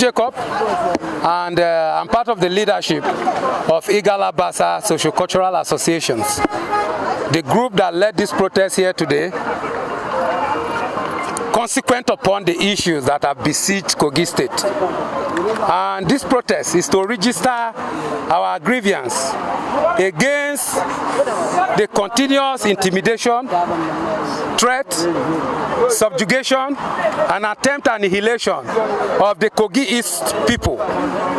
Jacob, and I'm part of the leadership of Igala Basa Sociocultural Associations, the group that led this protest here today, consequent upon the issues that have besieged Kogi State. And this protest is to register our grievance against the continuous intimidation, threat, subjugation, and attempt annihilation of the Kogi East people,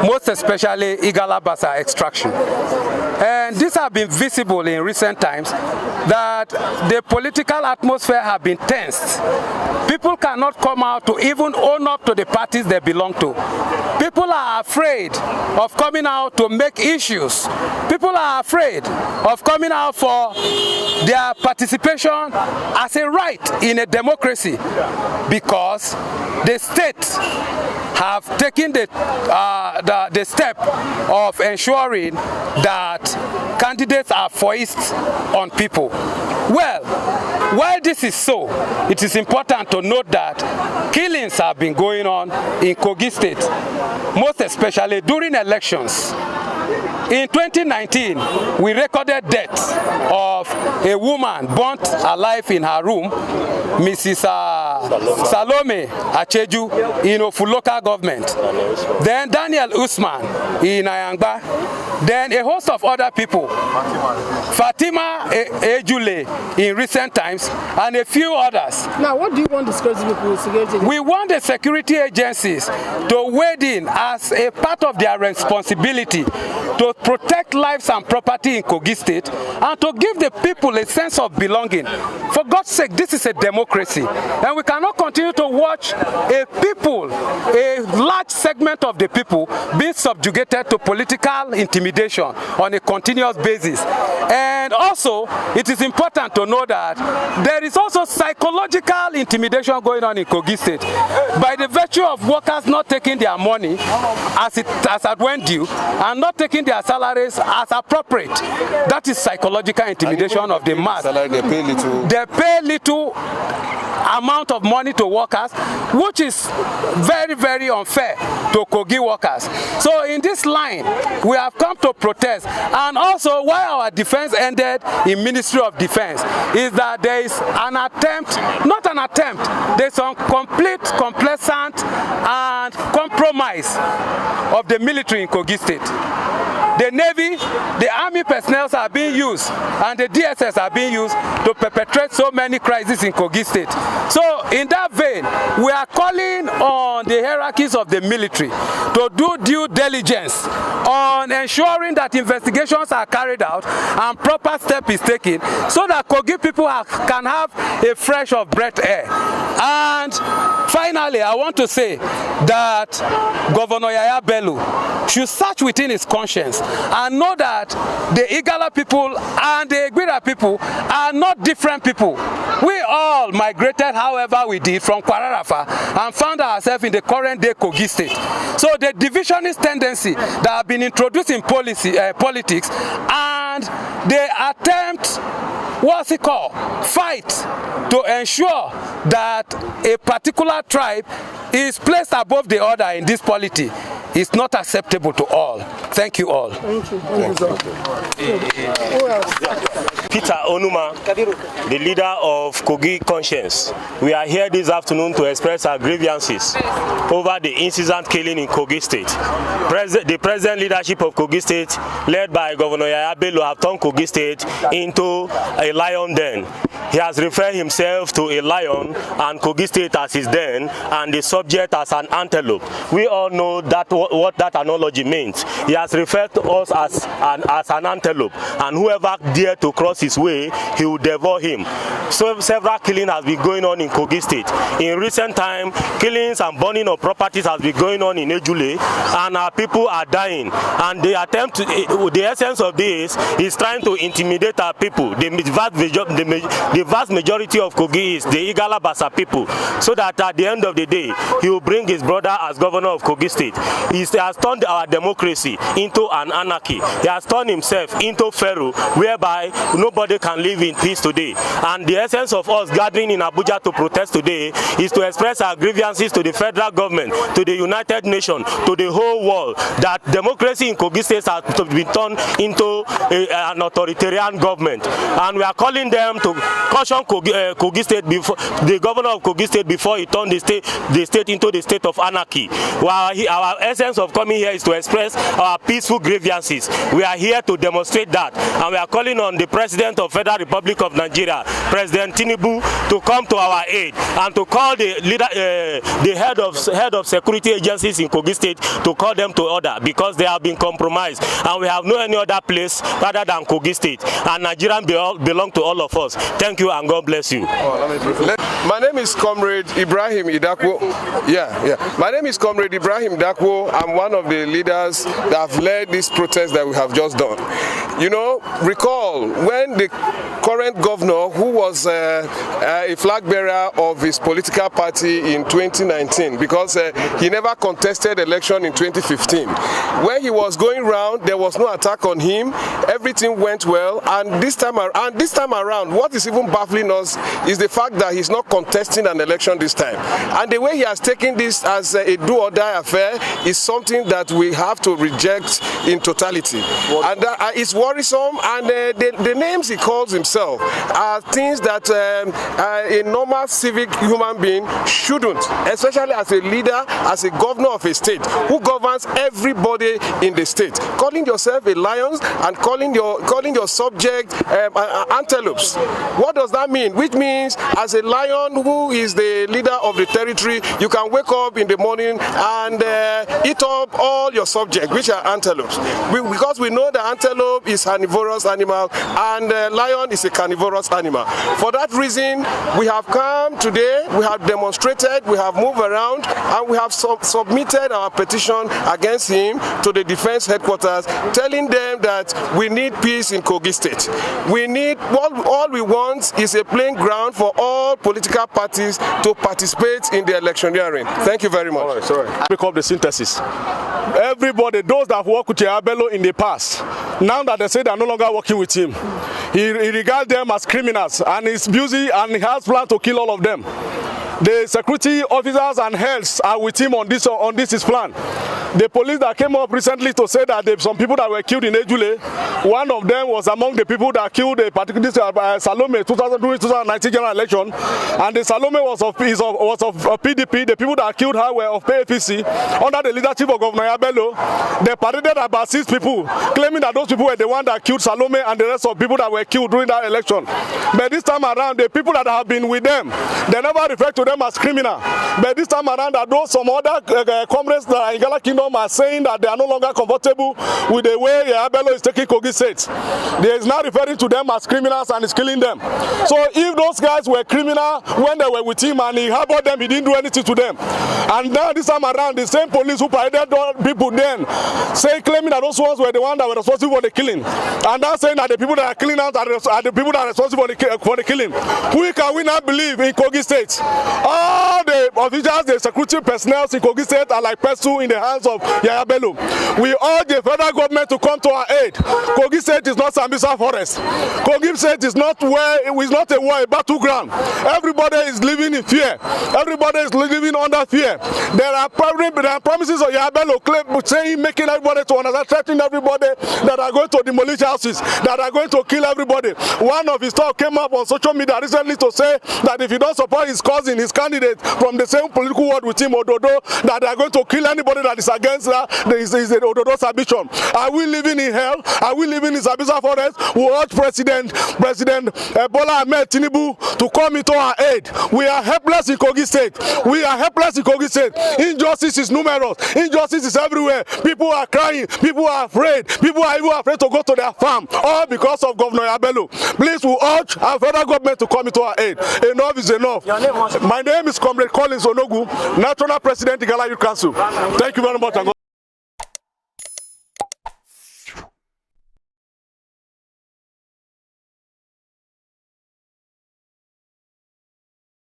most especially Igala Basa extraction. And this has been visible in recent times that the political atmosphere has been tensed. People cannot come out to even own up to the parties they belong to. People are afraid of coming out to make issues. People are afraid of coming out for their participation as a right in a democracy, because the state have taken the step of ensuring that candidates are foist on people. Well, while this is so, it is important to note that killings have been going on in Kogi State, most especially during elections. In 2019, we recorded death of a woman burnt alive in her room, Mrs. Salome Acheju in Ofu local government. Then Daniel Usman in Ayangba. Then a host of other people, Fatima Ejule in recent times, and a few others. Now, what do you want the security people? We want the security agencies to wade in as a part of their responsibility to protect lives and property in Kogi State and to give the people a sense of belonging. For God's sake, this is a democracy, and we cannot continue to watch a large segment of the people being subjugated to political intimidation on a continuous basis. And also, it is important to know that there is also psychological intimidation going on in Kogi State by the virtue of workers not taking their money as at when due and not taking their salaries as appropriate. That is psychological intimidation of the mass. They pay little amount of money to workers, which is very, very unfair to Kogi workers. So in this line, we have come to protest. And also, why our defense ended in Ministry of Defense is that there is an attempt, not an attempt, there's some complete, complacent and compromise of the military in Kogi State. The Navy, the Army personnel are being used, and the DSS are being used to perpetrate so many crises in Kogi State. So in that vein, we are calling on the hierarchies of the military to do due diligence on ensuring that investigations are carried out and proper step is taken so that Kogi people can have a fresh of breath air. And finally, I want to say that Governor Yahaya Bello should search within his conscience and know that the Igala people and the Egbira people are not different people. We all migrated however we did from Kwararafa and found ourselves in the current day Kogi State. So the divisionist tendency that have been introduced in politics and the attempt, fight to ensure that a particular tribe is placed above the other in this polity is not acceptable to all. Thank you all. Thank you. Peter Onuma, the leader of Kogi Conscience. We are here this afternoon to express our grievances over the incessant killing in Kogi State. The present leadership of Kogi State, led by Governor Yahaya Bello, have turned Kogi State into a lion den. He has referred himself to a lion and Kogi State as his den and the subject as an antelope. We all know that what that analogy means. He has referred to us as an antelope, and whoever dare to cross his way, he will devour him. So several killings has been going on in Kogi State. In recent time, killings and burning of properties has been going on in Ejule, and our people are dying. And the attempt, the essence of this is trying to intimidate our people. The vast majority of Kogi is the Igala Basa people, so that at the end of the day, he will bring his brother as governor of Kogi State. He has turned our democracy into an anarchy. He has turned himself into Pharaoh, whereby nobody can live in peace today. And the essence of us gathering in Abuja to protest today is to express our grievances to the federal government, to the United Nations, to the whole world, that democracy in Kogi State has been turned into an authoritarian government. And we are calling them to caution Kogi State, before the governor of Kogi State, before he turned the state into the state of anarchy. Our essence of coming here is to express our peaceful grievances. We are here to demonstrate that, and we are calling on the President of Federal Republic of Nigeria, President Tinubu, to come to our aid and to call the leader, the head of security agencies in Kogi State, to call them to order, because they have been compromised, and we have no any other place rather than Kogi State, and Nigeria belong to all of us. Thank you, and God bless you. My name is Comrade Ibrahim Idakwo. My name is Comrade Ibrahim Idakwo. I'm one of the leaders that have led this protest that we have just done. You know, recall when the current governor, who was a flag bearer of his political party in 2019, because he never contested election in 2015. When he was going round, there was no attack on him. Everything went well, and this time around, what is even baffling us is the fact that he's not contesting an election this time. And the way he has taken this as a do-or-die affair is something that we have to reject in totality. And it's worrisome, and the names he calls himself are things that a normal civic human being shouldn't, especially as a leader, as a governor of a state who governs everybody in the state. Calling yourself a lion and calling your subject antelopes. What does that mean? Which means, as a lion who is the leader of the territory, you can wake up in the morning and eat up all your subjects, which are antelopes. Because we know that antelope is an herbivorous animal and lion is a carnivorous animal. For that reason, we have come today, we have demonstrated, we have moved around, and we have submitted our petition against him to the defense headquarters, telling them that we need peace in Kogi State. We need, all we want is a playing ground for all political parties to participate in the electioneering. Thank you very much. All right, sorry. Pick up the synthesis. Everybody, those that worked with Yahaya Bello in the past, now that they say they are no longer working with him, he regards them as criminals, and he's busy and he has plans to kill all of them. The security officers and heads are with him on this his plan. The police that came up recently to say that there are some people that were killed in Ejule, one of them was among the people that killed a particular Salome 2019 general election, and the Salome was of PDP. The people that killed her were of PAPC under the leadership of Governor Yahaya Bello. They paraded about 6 people, claiming that those people were the one that killed Salome and the rest of people that were killed during that election. But this time around, the people that have been with them, they never refer to them as criminal. But this time around, that those some other comrades that are in Gala Kingdom are saying that they are no longer comfortable with the way Yahaya Bello is taking Kogi State. They is now referring to them as criminals and is killing them. So if those guys were criminal when they were with him and he harbored them, he didn't do anything to them. And now this time around, the same police who paraded people then claiming that those ones were the ones that were responsible for the killing. And now saying that the people that are killing out are the people that are responsible for the killing. Who can we not believe in Kogi State? All the officials, the security personnel in Kogi State are like pestle in the hands of Yahaya Bello. We urge the federal government to come to our aid. Kogi State is not Sambisa Forest. Kogi State is not a war, a battleground. Everybody is living in fear. Everybody is living under fear. There are promises of Yahaya Bello saying, making everybody to understand, threatening everybody that are going to demolish houses, that are going to kill everybody. One of his talk came up on social media recently to say that if you don't support his cousin, his candidate from the same political ward with him, Ododo, that they are going to kill anybody that is against Ododo's ambition. Are we living in hell? Are we living in Zabisa forest? We urge President Bola Ahmed Tinubu to come into our aid. We are helpless in Kogi State. We are helpless in Kogi State. Injustice is numerous. Injustice is everywhere. People are crying. People are afraid. People are even afraid to go to their farm, all because of Governor Bello. Please, we urge our federal government to come into our aid. Enough is enough. My name is Comrade Collins Onogu, National President, Igala Youth Council. Thank you very much.